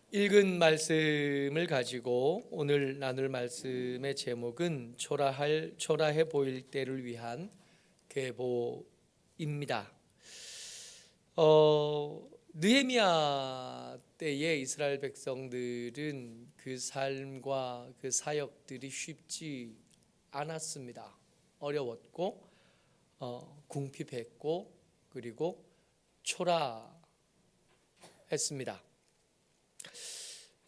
읽은 말씀을 가지고 오늘 나눌 말씀의 제목은 초라해 보일 때를 위한 계보입니다. 느헤미야 때의 이스라엘 백성들은 그 삶과 그 사역들이 쉽지 않았습니다. 어려웠고 궁핍했고 그리고 초라했습니다.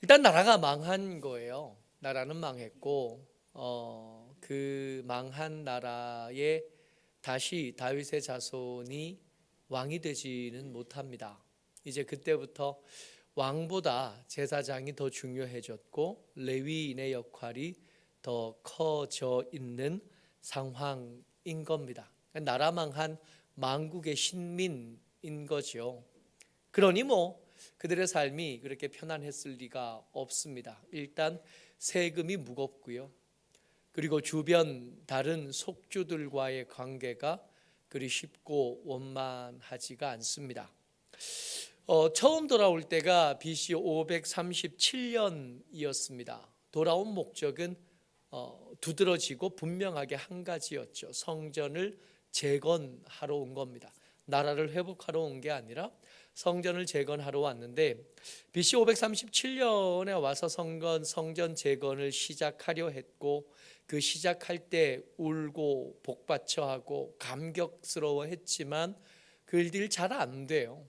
일단 나라가 망한 거예요. 나라는 망했고 그 망한 나라에 다시 다윗의 자손이 왕이 되지는 못합니다. 이제 그때부터 왕보다 제사장이 더 중요해졌고 레위인의 역할이 더 커져 있는 상황인 겁니다. 나라 망한 망국의 신민인 거죠. 그러니 그들의 삶이 그렇게 편안했을 리가 없습니다. 일단 세금이 무겁고요. 그리고 주변 다른 속주들과의 관계가 그리 쉽고 원만하지가 않습니다. 처음 돌아올 때가 BC 537년이었습니다. 돌아온 목적은 두드러지고 분명하게 한 가지였죠. 성전을 재건하러 온 겁니다. 나라를 회복하러 온 게 아니라 성전을 재건하러 왔는데 BC 537년에 와서 성전 재건을 시작하려 했고 그 시작할 때 울고 복받쳐하고 감격스러워했지만 그 일들이 잘 안 돼요.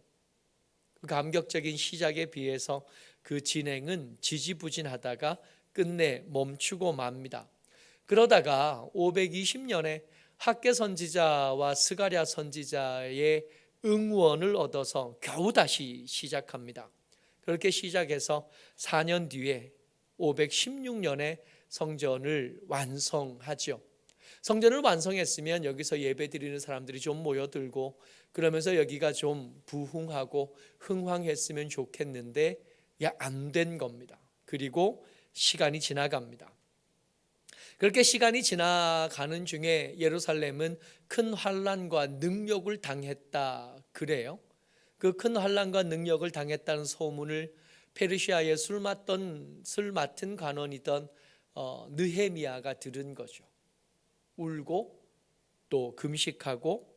그 감격적인 시작에 비해서 그 진행은 지지부진하다가 끝내 멈추고 맙니다. 그러다가 520년에 학개 선지자와 스가랴 선지자의 응원을 얻어서 겨우 다시 시작합니다. 그렇게 시작해서 4년 뒤에 516년에 성전을 완성하죠. 성전을 완성했으면 여기서 예배드리는 사람들이 좀 모여들고 그러면서 여기가 좀 부흥하고 흥황했으면 좋겠는데 안 된 겁니다. 그리고 시간이 지나갑니다. 그렇게 시간이 지나가는 중에 예루살렘은 큰 환난과 능욕을 당했다 그래요. 그 큰 환난과 능욕을 당했다는 소문을 페르시아의 술 맡은 관원이던 느헤미야가 들은 거죠. 울고 또 금식하고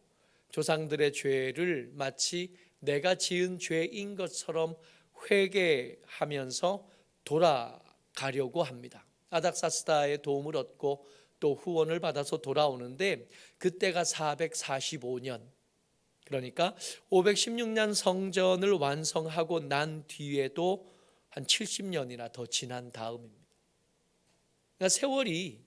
조상들의 죄를 마치 내가 지은 죄인 것처럼 회개하면서 돌아가려고 합니다. 아닥사스다의 도움을 얻고 또 후원을 받아서 돌아오는데 그때가 445년, 그러니까 516년 성전을 완성하고 난 뒤에도 한 70년이나 더 지난 다음입니다. 그러니까 세월이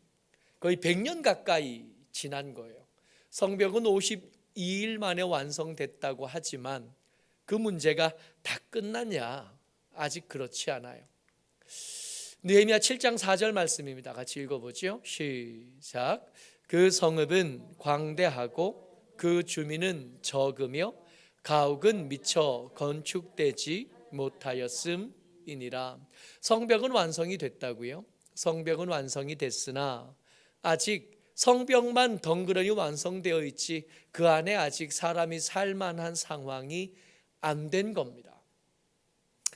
거의 100년 가까이 지난 거예요. 성벽은 52일 만에 완성됐다고 하지만 그 문제가 다 끝났냐? 아직 그렇지 않아요. 느헤미야 7장 4절 말씀입니다. 같이 읽어보죠. 시작. 그 성읍은 광대하고 그 주민은 적으며 가옥은 미처 건축되지 못하였음이니라. 성벽은 완성이 됐다고요? 성벽은 완성이 됐으나 아직 성벽만 덩그러니 완성되어 있지 그 안에 아직 사람이 살만한 상황이 안 된 겁니다.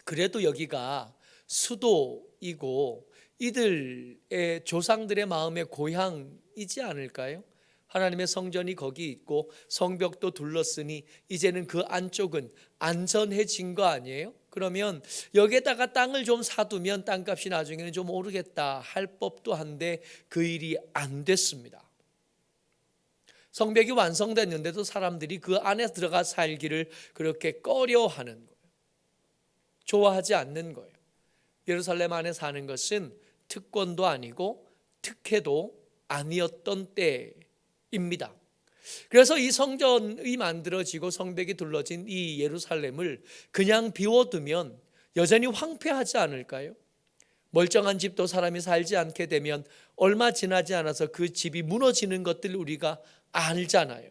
그래도 여기가 수도이고 이들의 조상들의 마음의 고향이지 않을까요? 하나님의 성전이 거기 있고 성벽도 둘렀으니 이제는 그 안쪽은 안전해진 거 아니에요? 그러면 여기에다가 땅을 좀 사두면 땅값이 나중에는 좀 오르겠다 할 법도 한데 그 일이 안 됐습니다. 성벽이 완성됐는데도 사람들이 그 안에 들어가 살기를 그렇게 꺼려하는 거예요. 좋아하지 않는 거예요. 예루살렘 안에 사는 것은 특권도 아니고 특혜도 아니었던 때입니다. 그래서 이 성전이 만들어지고 성벽이 둘러진 이 예루살렘을 그냥 비워두면 여전히 황폐하지 않을까요? 멀쩡한 집도 사람이 살지 않게 되면 얼마 지나지 않아서 그 집이 무너지는 것들 우리가 알잖아요.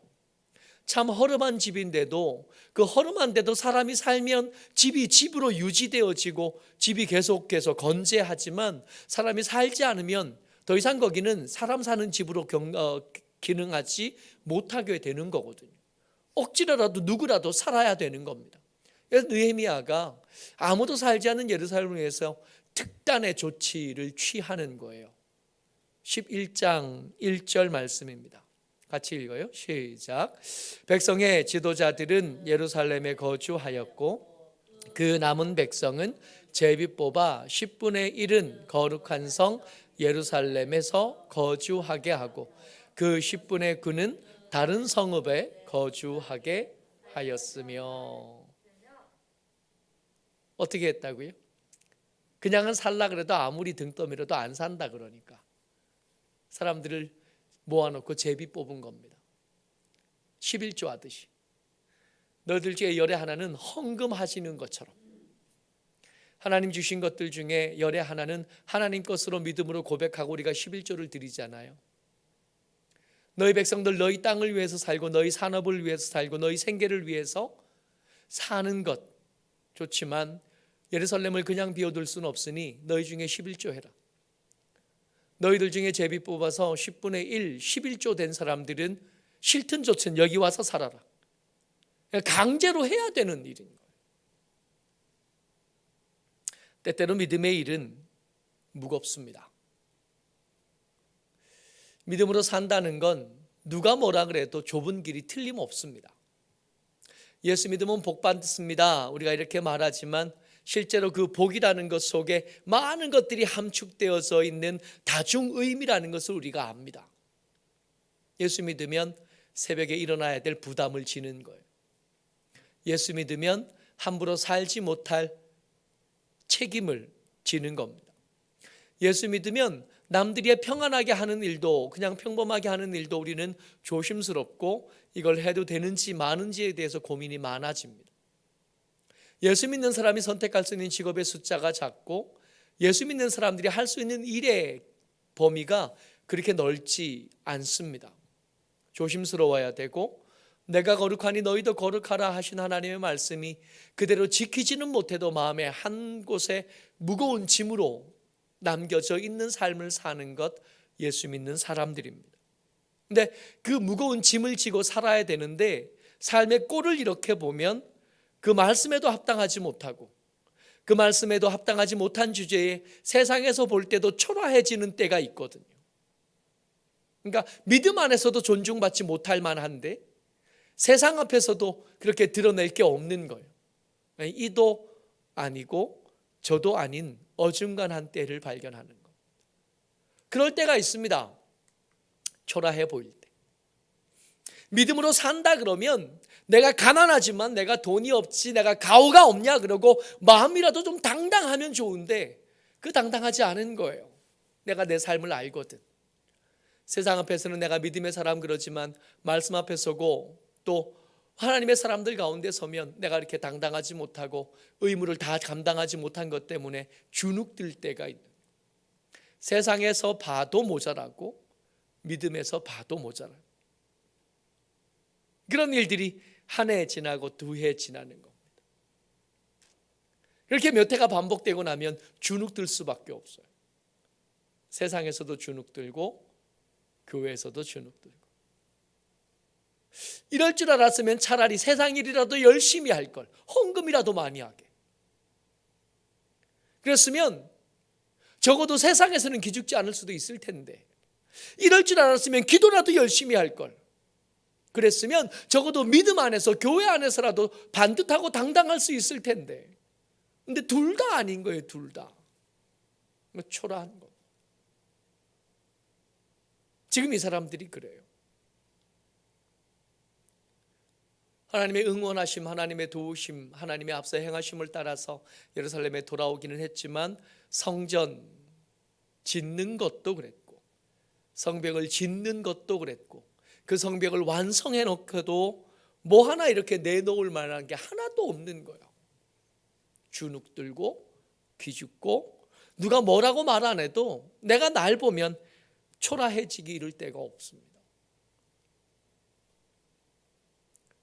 참 허름한 집인데도 그 허름한데도 사람이 살면 집이 집으로 유지되어지고 집이 계속해서 건재하지만 사람이 살지 않으면 더 이상 거기는 사람 사는 집으로 기능하지 못하게 되는 거거든요. 억지로라도 누구라도 살아야 되는 겁니다. 그래서 느헤미야가 아무도 살지 않는 예루살렘을 위해서 특단의 조치를 취하는 거예요. 11장 1절 말씀입니다. 같이 읽어요. 시작. 백성의 지도자들은 예루살렘에 거주하였고 그 남은 백성은 제비 뽑아 10분의 1은 거룩한 성 예루살렘에서 거주하게 하고 그 10분의 9는 다른 성읍에 거주하게 하였으며. 어떻게 했다고요? 그냥은 살라 그래도 아무리 등 떠밀어도 안 산다 그러니까 사람들을 모아놓고 제비 뽑은 겁니다. 11조 하듯이 너희들 중에 열의 하나는 헌금하시는 것처럼 하나님 주신 것들 중에 열의 하나는 하나님 것으로 믿음으로 고백하고 우리가 11조를 드리잖아요. 너희 백성들 너희 땅을 위해서 살고 너희 산업을 위해서 살고 너희 생계를 위해서 사는 것 좋지만 예루살렘을 그냥 비워둘 수는 없으니 너희 중에 11조 해라. 너희들 중에 제비 뽑아서 10분의 1, 11조 된 사람들은 싫든 좋든 여기 와서 살아라. 강제로 해야 되는 일인 거예요. 때때로 믿음의 일은 무겁습니다. 믿음으로 산다는 건 누가 뭐라 그래도 좁은 길이 틀림없습니다. 예수 믿으면 복 받습니다. 우리가 이렇게 말하지만 실제로 그 복이라는 것 속에 많은 것들이 함축되어서 있는 다중의미라는 것을 우리가 압니다. 예수 믿으면 새벽에 일어나야 될 부담을 지는 거예요. 예수 믿으면 함부로 살지 못할 책임을 지는 겁니다. 예수 믿으면 남들이 평안하게 하는 일도 그냥 평범하게 하는 일도 우리는 조심스럽고 이걸 해도 되는지 마는지에 대해서 고민이 많아집니다. 예수 믿는 사람이 선택할 수 있는 직업의 숫자가 작고 예수 믿는 사람들이 할 수 있는 일의 범위가 그렇게 넓지 않습니다. 조심스러워야 되고 내가 거룩하니 너희도 거룩하라 하신 하나님의 말씀이 그대로 지키지는 못해도 마음에 한 곳에 무거운 짐으로 남겨져 있는 삶을 사는 것 예수 믿는 사람들입니다. 근데 그 무거운 짐을 지고 살아야 되는데 삶의 꼴을 이렇게 보면 그 말씀에도 합당하지 못하고 그 말씀에도 합당하지 못한 주제에 세상에서 볼 때도 초라해지는 때가 있거든요. 그러니까 믿음 안에서도 존중받지 못할 만한데 세상 앞에서도 그렇게 드러낼 게 없는 거예요. 이도 아니고 저도 아닌 어중간한 때를 발견하는 것. 그럴 때가 있습니다. 초라해 보일 때. 믿음으로 산다 그러면 내가 가난하지만 내가 돈이 없지 내가 가오가 없냐 그러고 마음이라도 좀 당당하면 좋은데 그 당당하지 않은 거예요. 내가 내 삶을 알거든. 세상 앞에서는 내가 믿음의 사람 그러지만 말씀 앞에 서고 또 하나님의 사람들 가운데 서면 내가 이렇게 당당하지 못하고 의무를 다 감당하지 못한 것 때문에 주눅들 때가 있는 거예요. 세상에서 봐도 모자라고 믿음에서 봐도 모자라고 그런 일들이 한 해 지나고 두 해 지나는 겁니다. 이렇게 몇 해가 반복되고 나면 주눅들 수밖에 없어요. 세상에서도 주눅들고 교회에서도 주눅들고. 이럴 줄 알았으면 차라리 세상 일이라도 열심히 할 걸, 헌금이라도 많이 하게. 그랬으면 적어도 세상에서는 기죽지 않을 수도 있을 텐데 이럴 줄 알았으면 기도라도 열심히 할 걸. 그랬으면 적어도 믿음 안에서 교회 안에서라도 반듯하고 당당할 수 있을 텐데 근데 둘 다 아닌 거예요. 둘 다 초라한 거. 지금 이 사람들이 그래요. 하나님의 응원하심, 하나님의 도우심, 하나님의 앞서 행하심을 따라서 예루살렘에 돌아오기는 했지만 성전 짓는 것도 그랬고 성벽을 짓는 것도 그랬고 그 성벽을 완성해 놓고도 뭐 하나 이렇게 내놓을 만한 게 하나도 없는 거예요. 주눅들고 기죽고 누가 뭐라고 말 안 해도 내가 날 보면 초라해지기 이를 데가 없습니다.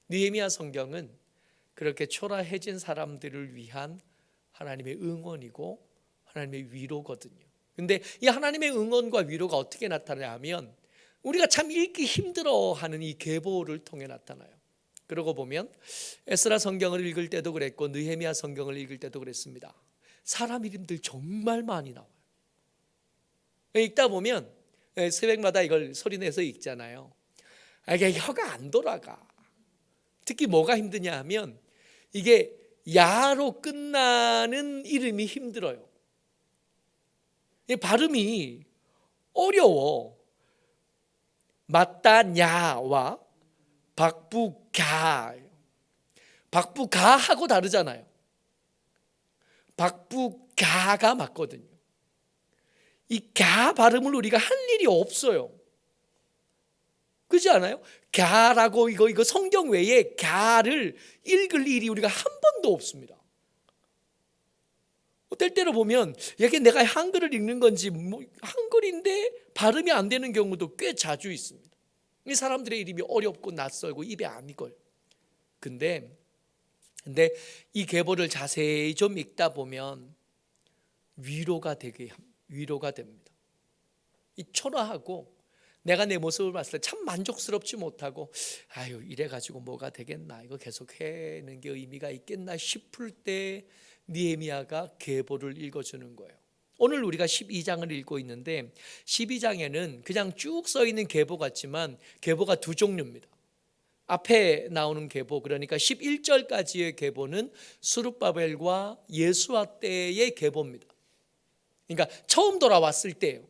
느헤미야 성경은 그렇게 초라해진 사람들을 위한 하나님의 응원이고 하나님의 위로거든요. 근데 이 하나님의 응원과 위로가 어떻게 나타나냐면 우리가 참 읽기 힘들어하는 이 계보를 통해 나타나요. 그러고 보면 에스라 성경을 읽을 때도 그랬고 느헤미야 성경을 읽을 때도 그랬습니다. 사람 이름들 정말 많이 나와요. 읽다 보면 새벽마다 이걸 소리내서 읽잖아요. 이게 혀가 안 돌아가. 특히 뭐가 힘드냐 하면 이게 야로 끝나는 이름이 힘들어요. 발음이 어려워. 마따냐와 박부가, 박부가하고 다르잖아요. 박부가가 맞거든요. 이 가 발음을 우리가 할 일이 없어요. 그렇지 않아요? 가라고 이거 성경 외에 가를 읽을 일이 우리가 한 번도 없습니다. 때때로 보면 이게 내가 한글을 읽는 건지 한글인데 발음이 안 되는 경우도 꽤 자주 있습니다. 이 사람들의 이름이 어렵고 낯설고 입에 안 익어요. 근데 이 계보를 자세히 좀 읽다 보면 위로가 됩니다. 이 초라하고 내가 내 모습을 봤을 때 참 만족스럽지 못하고 아유 이래가지고 뭐가 되겠나, 이거 계속 해는 게 의미가 있겠나 싶을 때 느헤미야가 계보를 읽어주는 거예요. 오늘 우리가 12장을 읽고 있는데 12장에는 그냥 쭉 써 있는 계보 같지만 계보가 두 종류입니다. 앞에 나오는 계보, 그러니까 11절까지의 계보는 스룹바벨과 예수와 때의 계보입니다. 그러니까 처음 돌아왔을 때예요.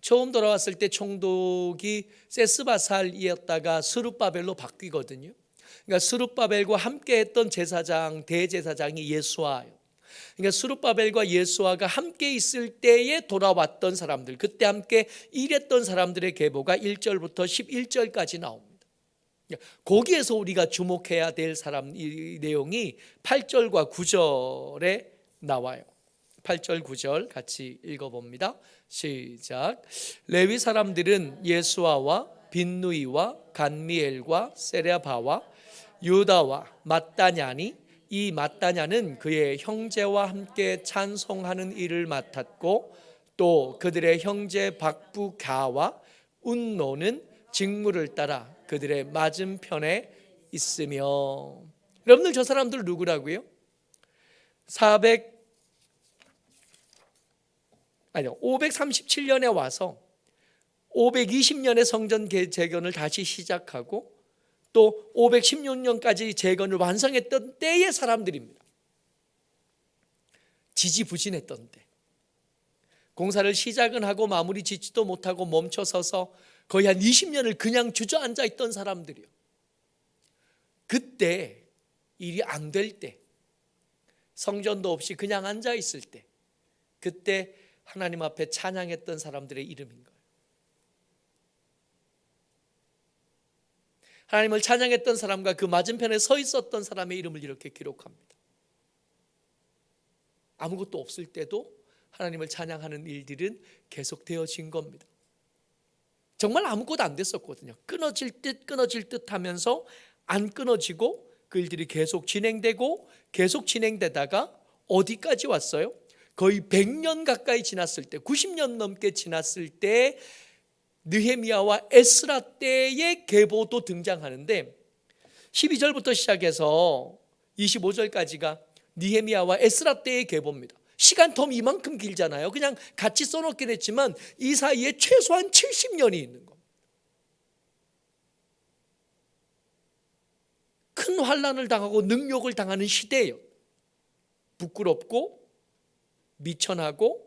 처음 돌아왔을 때 총독이 세스바살이었다가 스룹바벨로 바뀌거든요. 그러니까 스룹바벨과 함께 했던 제사장, 대제사장이 예수아예요. 그러니까 스룹바벨과 예수아가 함께 있을 때에 돌아왔던 사람들, 그때 함께 일했던 사람들의 계보가 1절부터 11절까지 나옵니다. 거기에서 우리가 주목해야 될 이 내용이 8절과 9절에 나와요. 8절 9절 같이 읽어봅니다. 시작. 레위 사람들은 예수아와 빈누이와 간미엘과 세레바와 유다와 마따냐니, 이 마따냐는 그의 형제와 함께 찬송하는 일을 맡았고 또 그들의 형제 박부가와 운노는 직무를 따라 그들의 맞은편에 있으며. 여러분들 저 사람들 누구라고요? 537년에 와서 520년에 성전 재건을 다시 시작하고 또 516년까지 재건을 완성했던 때의 사람들입니다. 지지부진했던 때, 공사를 시작은 하고 마무리 짓지도 못하고 멈춰서서 거의 한 20년을 그냥 주저앉아 있던 사람들이요. 그때 일이 안 될 때, 성전도 없이 그냥 앉아 있을 때, 그때 하나님 앞에 찬양했던 사람들의 이름인 거예요. 하나님을 찬양했던 사람과 그 맞은편에 서 있었던 사람의 이름을 이렇게 기록합니다. 아무것도 없을 때도 하나님을 찬양하는 일들은 계속 되어진 겁니다. 정말 아무것도 안 됐었거든요. 끊어질 듯 하면서 안 끊어지고 그 일들이 계속 진행되고 계속 진행되다가 어디까지 왔어요? 거의 100년 가까이 지났을 때, 90년 넘게 지났을 때 느헤미야와 에스라 때의 계보도 등장하는데 12절부터 시작해서 25절까지가 느헤미야와 에스라 때의 계보입니다. 시간 텀 이만큼 길잖아요. 그냥 같이 써놓긴 했지만 이 사이에 최소한 70년이 있는 겁니다. 큰 환난을 당하고 능욕을 당하는 시대예요. 부끄럽고 미천하고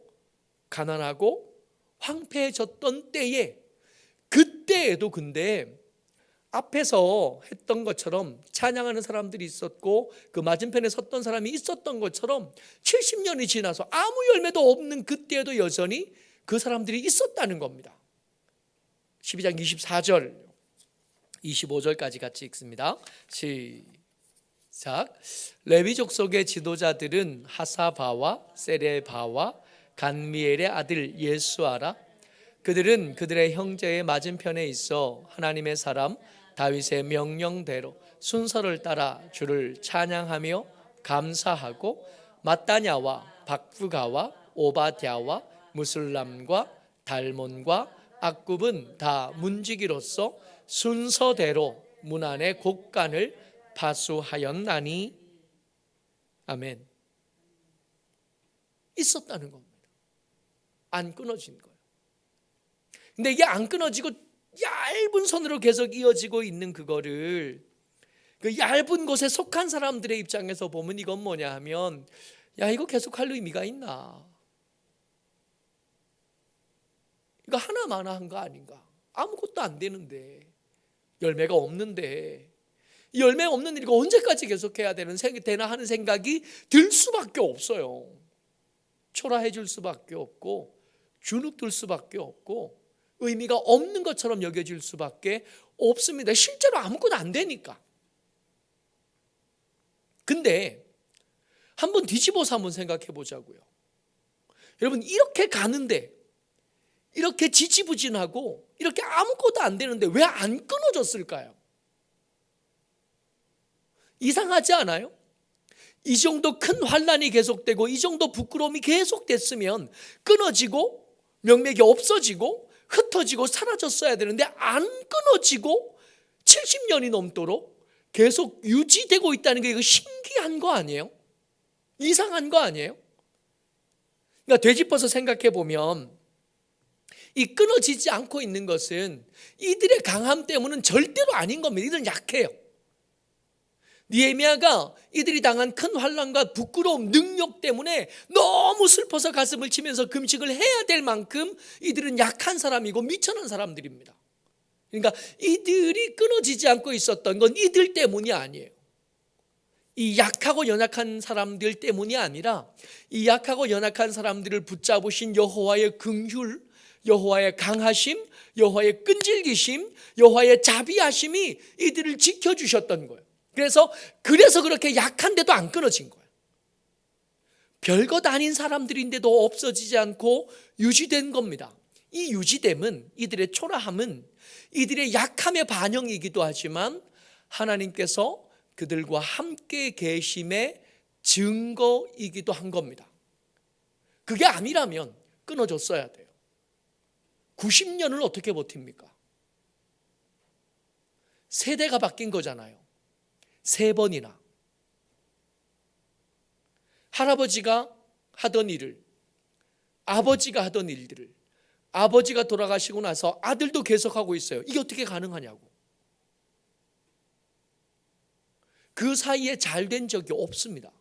가난하고 황폐해졌던 때에, 그때에도 근데 앞에서 했던 것처럼 찬양하는 사람들이 있었고 그 맞은편에 섰던 사람이 있었던 것처럼 70년이 지나서 아무 열매도 없는 그때에도 여전히 그 사람들이 있었다는 겁니다. 12장 24절 25절까지 같이 읽습니다. 시작. 레위 족속의 지도자들은 하사바와 세레바와 간미엘의 아들 예수아라. 그들은 그들의 형제의 맞은편에 있어 하나님의 사람 다윗의 명령대로 순서를 따라 주를 찬양하며 감사하고 마따냐와 박부가와 오바댜와 무술람과 달몬과 악굽은 다 문지기로서 순서대로 문 안의 곡간을 파수하였나니. 아멘. 있었다는 겁니다. 안 끊어진 거예요. 근데 이게 안 끊어지고 얇은 선으로 계속 이어지고 있는 그거를 그 얇은 곳에 속한 사람들의 입장에서 보면 이건 뭐냐 하면, 야, 이거 계속 할 의미가 있나? 이거 하나마나한 거 아닌가? 아무것도 안 되는데, 열매가 없는데, 이 열매 없는 일 이거 언제까지 계속해야 되나 하는 생각이 들 수밖에 없어요. 초라해 줄 수밖에 없고, 주눅들 수밖에 없고, 의미가 없는 것처럼 여겨질 수밖에 없습니다. 실제로 아무것도 안 되니까. 근데 한번 뒤집어서 한번 생각해 보자고요. 여러분, 이렇게 가는데, 이렇게 지지부진하고 이렇게 아무것도 안 되는데 왜 안 끊어졌을까요? 이상하지 않아요? 이 정도 큰 환난이 계속되고 이 정도 부끄러움이 계속됐으면 끊어지고 명맥이 없어지고 흩어지고 사라졌어야 되는데 안 끊어지고 70년이 넘도록 계속 유지되고 있다는 게 이거 신기한 거 아니에요? 이상한 거 아니에요? 그러니까 되짚어서 생각해 보면 이 끊어지지 않고 있는 것은 이들의 강함 때문은 절대로 아닌 겁니다. 이들은 약해요. 느헤미야가 이들이 당한 큰 환난과 부끄러움, 능력 때문에 너무 슬퍼서 가슴을 치면서 금식을 해야 될 만큼 이들은 약한 사람이고 미천한 사람들입니다. 그러니까 이들이 끊어지지 않고 있었던 건 이들 때문이 아니에요. 이 약하고 연약한 사람들 때문이 아니라 이 약하고 연약한 사람들을 붙잡으신 여호와의 긍휼, 여호와의 강하심, 여호와의 끈질기심, 여호와의 자비하심이 이들을 지켜주셨던 거예요. 그래서 그렇게 약한데도 안 끊어진 거예요. 별것 아닌 사람들인데도 없어지지 않고 유지된 겁니다. 이 유지됨은, 이들의 초라함은 이들의 약함의 반영이기도 하지만 하나님께서 그들과 함께 계심의 증거이기도 한 겁니다. 그게 아니라면 끊어졌어야 돼요. 90년을 어떻게 버팁니까? 세대가 바뀐 거잖아요. 3번이나. 할아버지가 하던 일을, 아버지가 하던 일들을, 아버지가 돌아가시고 나서 아들도 계속하고 있어요. 이게 어떻게 가능하냐고. 그 사이에 잘 된 적이 없습니다.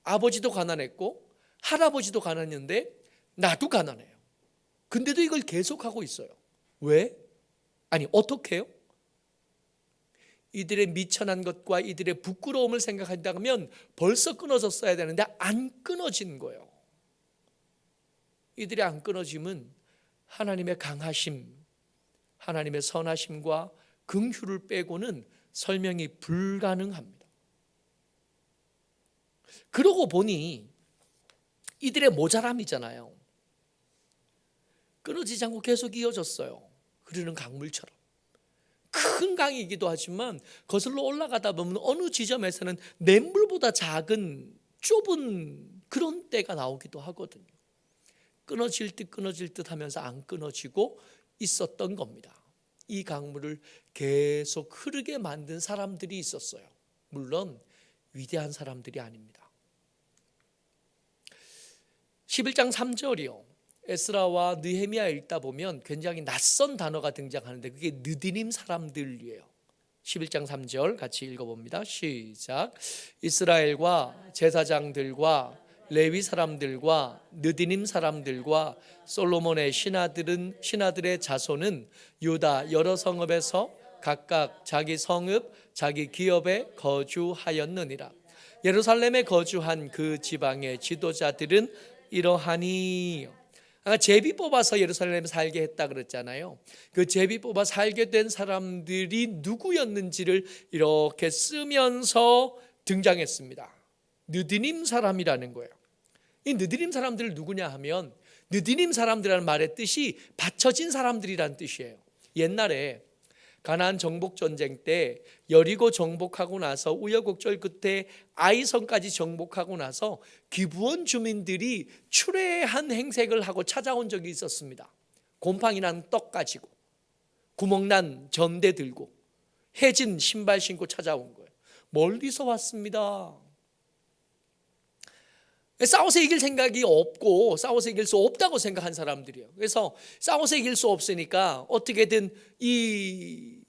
아버지도 가난했고 할아버지도 가난했는데 나도 가난해요. 근데도 이걸 계속하고 있어요. 왜? 아니, 어떻게 해요? 이들의 미천한 것과 이들의 부끄러움을 생각한다면 벌써 끊어졌어야 되는데 안 끊어진 거예요. 이들이 안 끊어짐은 하나님의 강하심, 하나님의 선하심과 긍휼을 빼고는 설명이 불가능합니다. 그러고 보니 이들의 모자람이잖아요. 끊어지지 않고 계속 이어졌어요. 흐르는 강물처럼. 큰 강이기도 하지만 거슬러 올라가다 보면 어느 지점에서는 냇물보다 작은 좁은 그런 때가 나오기도 하거든요. 끊어질 듯 하면서 안 끊어지고 있었던 겁니다. 이 강물을 계속 흐르게 만든 사람들이 있었어요. 물론 위대한 사람들이 아닙니다. 11장 3절이요. 에스라와 느헤미야 읽다 보면 굉장히 낯선 단어가 등장하는데 그게 느디님 사람들이에요. 11장 3절 같이 읽어봅니다. 시작. 이스라엘과 제사장들과 레위 사람들과 느디님 사람들과 솔로몬의 신하들의 자손은 유다 여러 성읍에서 각각 자기 성읍 자기 기업에 거주하였느니라. 예루살렘에 거주한 그 지방의 지도자들은 이러하니. 제비 뽑아서 예루살렘에 살게 했다 그랬잖아요. 그 제비 뽑아 살게 된 사람들이 누구였는지를 이렇게 쓰면서 등장했습니다. 느디님 사람이라는 거예요. 이 느디님 사람들 누구냐 하면 느디님 사람들이라는 말의 뜻이 받쳐진 사람들이라는 뜻이에요. 옛날에 가나안 정복 전쟁 때 여리고 정복하고 나서 우여곡절 끝에 아이성까지 정복하고 나서 기브온 주민들이 추레한 행색을 하고 찾아온 적이 있었습니다. 곰팡이 난 떡 가지고 구멍난 전대 들고 해진 신발 신고 찾아온 거예요. 멀리서 왔습니다. 싸워서 이길 생각이 없고 싸워서 이길 수 없다고 생각한 사람들이에요. 그래서 싸워서 이길 수 없으니까 어떻게든 이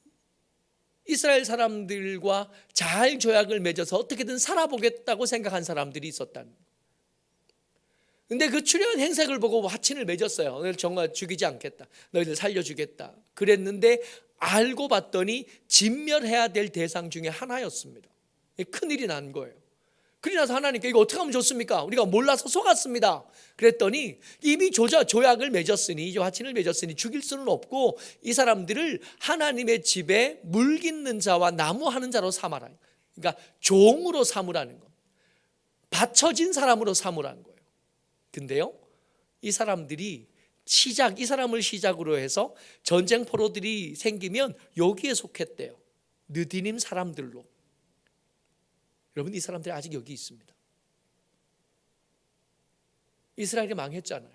이스라엘 사람들과 잘 조약을 맺어서 어떻게든 살아보겠다고 생각한 사람들이 있었다는 거예요. 근데 그 출애굽 행색을 보고 화친을 맺었어요. 너희를 정말 죽이지 않겠다, 너희들 살려주겠다 그랬는데 알고 봤더니 진멸해야 될 대상 중에 하나였습니다. 큰일이 난 거예요. 그러고 나서 하나님께 이거 어떻게 하면 좋습니까? 우리가 몰라서 속았습니다. 그랬더니 이미 조약을 맺었으니, 이제 화친을 맺었으니 죽일 수는 없고 이 사람들을 하나님의 집에 물 깃는 자와 나무하는 자로 삼아라. 그러니까 종으로 삼으라는 거, 바쳐진 사람으로 삼으라는 거예요. 근데요, 이 사람들이 이 사람을 시작으로 해서 전쟁 포로들이 생기면 여기에 속했대요. 느디님 사람들로. 여러분, 이 사람들이 아직 여기 있습니다. 이스라엘이 망했잖아요.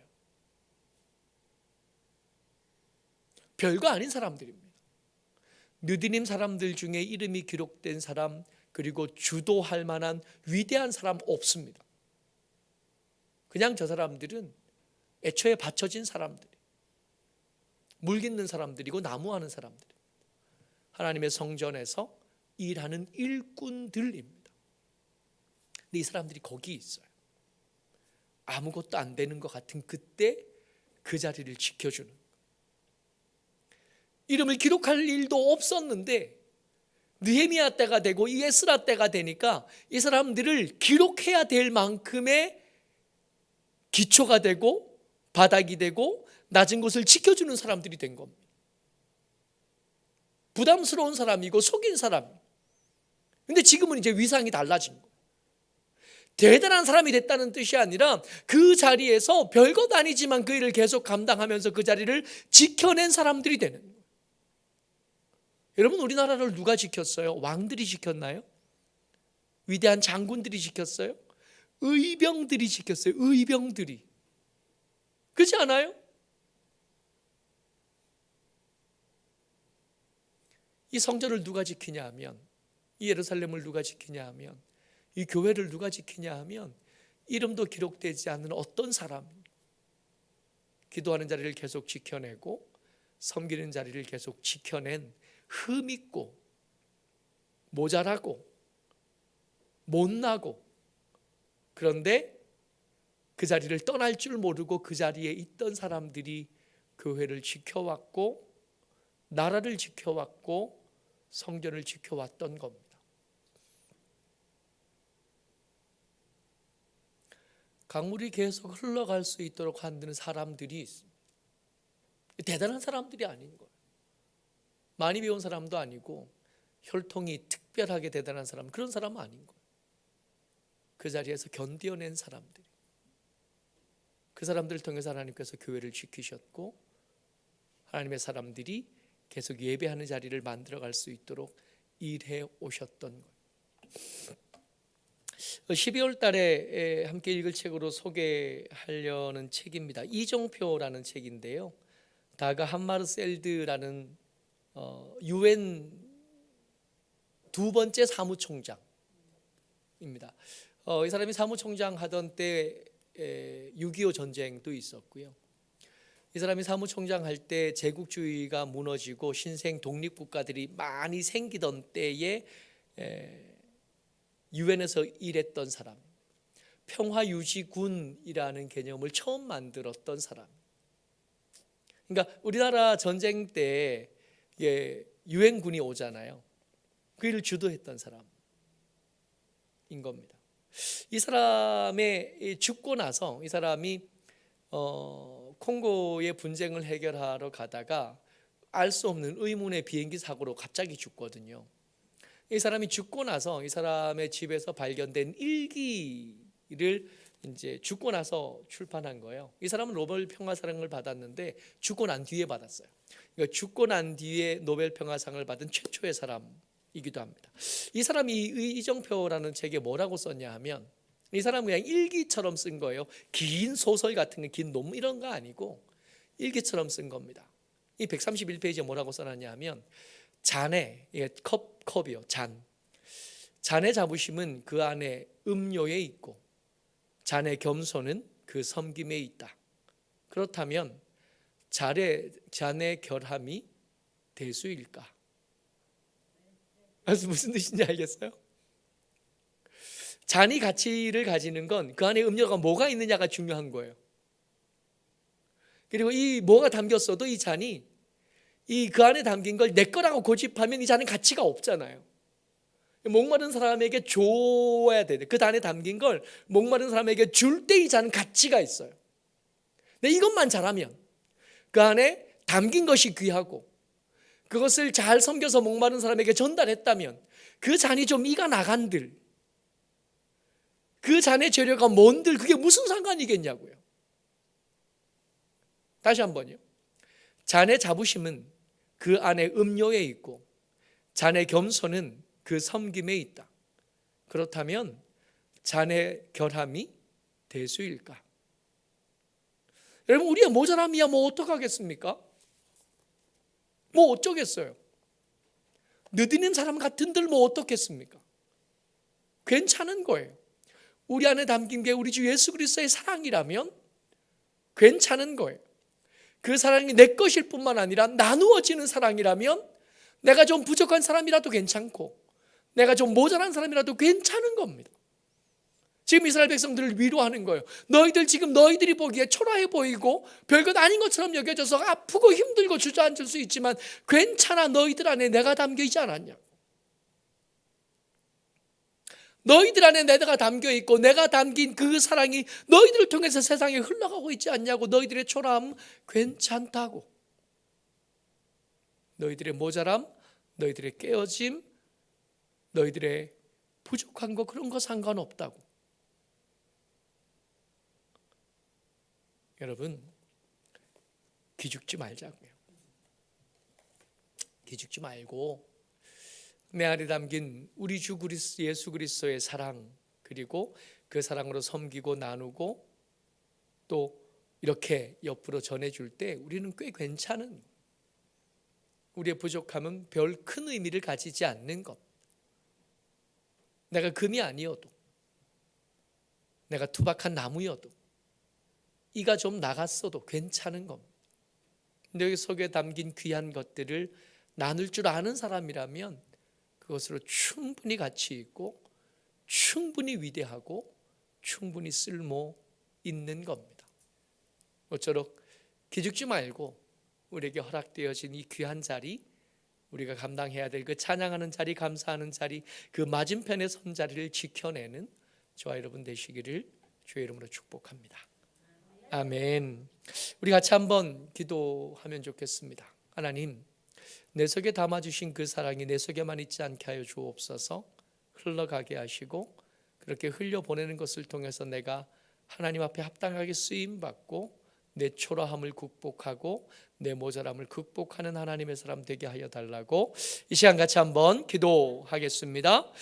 별거 아닌 사람들입니다. 느디님 사람들 중에 이름이 기록된 사람, 그리고 주도할 만한 위대한 사람 없습니다. 그냥 저 사람들은 애초에 받쳐진 사람들, 물 깃는 사람들이고 나무하는 사람들, 하나님의 성전에서 일하는 일꾼들입니다. 근데 이 사람들이 거기 있어요. 아무것도 안 되는 것 같은 그때 그 자리를 지켜주는, 이름을 기록할 일도 없었는데 느헤미야 때가 되고 이 에스라 때가 되니까 이 사람들을 기록해야 될 만큼의 기초가 되고 바닥이 되고 낮은 곳을 지켜주는 사람들이 된 겁니다. 부담스러운 사람이고 속인 사람. 근데 지금은 이제 위상이 달라진 거예요. 대단한 사람이 됐다는 뜻이 아니라 그 자리에서 별것 아니지만 그 일을 계속 감당하면서 그 자리를 지켜낸 사람들이 되는 거예요. 여러분, 우리나라를 누가 지켰어요? 왕들이 지켰나요? 위대한 장군들이 지켰어요? 의병들이 지켰어요. 의병들이. 그렇지 않아요? 이 성전을 누가 지키냐 하면, 이 예루살렘을 누가 지키냐 하면, 이 교회를 누가 지키냐 하면 이름도 기록되지 않는 어떤 사람, 기도하는 자리를 계속 지켜내고 섬기는 자리를 계속 지켜낸 흠있고 모자라고 못나고, 그런데 그 자리를 떠날 줄 모르고 그 자리에 있던 사람들이 교회를 지켜왔고 나라를 지켜왔고 성전을 지켜왔던 겁니다. 강물이 계속 흘러갈 수 있도록 만드는 사람들이 있습니다. 대단한 사람들이 아닌 거예요. 많이 배운 사람도 아니고 혈통이 특별하게 대단한 사람, 그런 사람은 아닌 거예요. 그 자리에서 견뎌낸 사람들, 그 사람들을 통해서 하나님께서 교회를 지키셨고 하나님의 사람들이 계속 예배하는 자리를 만들어갈 수 있도록 일해 오셨던 거예요. 12월 달에 함께 읽을 책으로 소개하려는 책입니다. 이정표라는 책인데요, 다가 함마르셀드라는 UN 두 번째 사무총장입니다. 이 사람이 사무총장 하던 때 6.25 전쟁도 있었고요. 이 사람이 사무총장 할 때 제국주의가 무너지고 신생 독립국가들이 많이 생기던 때에 유엔에서 일했던 사람, 평화유지군이라는 개념을 처음 만들었던 사람. 그러니까 우리나라 전쟁 때 유엔군이 오잖아요. 그 일을 주도했던 사람인 겁니다. 이 사람의 죽고 나서 이 사람이 콩고의 분쟁을 해결하러 가다가 알 수 없는 의문의 비행기 사고로 갑자기 죽거든요. 이 사람이 죽고 나서 이 사람의 집에서 발견된 일기를 이제 죽고 나서 출판한 거예요. 이 사람은 노벨 평화상을 받았는데 죽고 난 뒤에 받았어요. 그러니까 죽고 난 뒤에 노벨 평화상을 받은 최초의 사람이기도 합니다. 이 사람이 이정표라는 책에 뭐라고 썼냐 하면, 이 사람은 그냥 일기처럼 쓴 거예요. 긴 소설 같은 거, 긴 논문 이런 거 아니고 일기처럼 쓴 겁니다. 이 131페이지에 뭐라고 써놨냐 하면, 잔에, 이게 컵이요, 잔의 자부심은 그 안에 음료에 있고 잔의 겸손은 그 섬김에 있다. 그렇다면 잔의 결함이 대수일까? 그래서 무슨 뜻인지 알겠어요? 잔이 가치를 가지는 건 그 안에 음료가 뭐가 있느냐가 중요한 거예요. 그리고 이 뭐가 담겼어도 이 잔이 그 안에 담긴 걸 내 거라고 고집하면 이 잔은 가치가 없잖아요. 목마른 사람에게 줘야 돼. 그 안에 담긴 걸 목마른 사람에게 줄 때 이 잔은 가치가 있어요. 근데 이것만 잘하면, 그 안에 담긴 것이 귀하고 그것을 잘 섬겨서 목마른 사람에게 전달했다면 그 잔이 좀 이가 나간들, 그 잔의 재료가 뭔들 그게 무슨 상관이겠냐고요. 다시 한번요. 잔의 자부심은 그 안에 음료에 있고 잔의 겸손은 그 섬김에 있다. 그렇다면 잔의 결함이 대수일까? 여러분, 우리의 모자람이야 뭐 어떡하겠습니까? 뭐 어쩌겠어요? 느디는 사람 같은들 뭐 어떻겠습니까? 괜찮은 거예요. 우리 안에 담긴 게 우리 주 예수 그리스도의 사랑이라면 괜찮은 거예요. 그 사랑이 내 것일 뿐만 아니라 나누어지는 사랑이라면 내가 좀 부족한 사람이라도 괜찮고 내가 좀 모자란 사람이라도 괜찮은 겁니다. 지금 이스라엘 백성들을 위로하는 거예요. 너희들 지금 너희들이 보기에 초라해 보이고 별것 아닌 것처럼 여겨져서 아프고 힘들고 주저앉을 수 있지만 괜찮아. 너희들 안에 내가 담겨 있지 않았냐. 너희들 안에 내가 담겨 있고 내가 담긴 그 사랑이 너희들을 통해서 세상에 흘러가고 있지 않냐고. 너희들의 초라함 괜찮다고. 너희들의 모자람, 너희들의 깨어짐, 너희들의 부족한 거 그런 거 상관없다고. 여러분, 기죽지 말자고요. 기죽지 말고 내 안에 담긴 우리 주 예수 그리스도의 사랑, 그리고 그 사랑으로 섬기고 나누고 또 이렇게 옆으로 전해줄 때 우리는 꽤 괜찮은, 우리의 부족함은 별 큰 의미를 가지지 않는 것. 내가 금이 아니어도, 내가 투박한 나무여도, 이가 좀 나갔어도 괜찮은 겁니다. 근데 여기 속에 담긴 귀한 것들을 나눌 줄 아는 사람이라면 그것으로 충분히 가치 있고 충분히 위대하고 충분히 쓸모 있는 겁니다. 모쪼록 기죽지 말고 우리에게 허락되어진 이 귀한 자리, 우리가 감당해야 될 그 찬양하는 자리, 감사하는 자리, 그 맞은편의 선자리를 지켜내는 저와 여러분 되시기를 주의 이름으로 축복합니다. 아멘. 우리 같이 한번 기도하면 좋겠습니다. 하나님, 내 속에 담아주신 그 사랑이 내 속에만 있지 않게 하여 주옵소서. 흘러가게 하시고 그렇게 흘려보내는 것을 통해서 내가 하나님 앞에 합당하게 쓰임받고 내 초라함을 극복하고 내 모자람을 극복하는 하나님의 사람 되게 하여 달라고 이 시간 같이 한번 기도하겠습니다.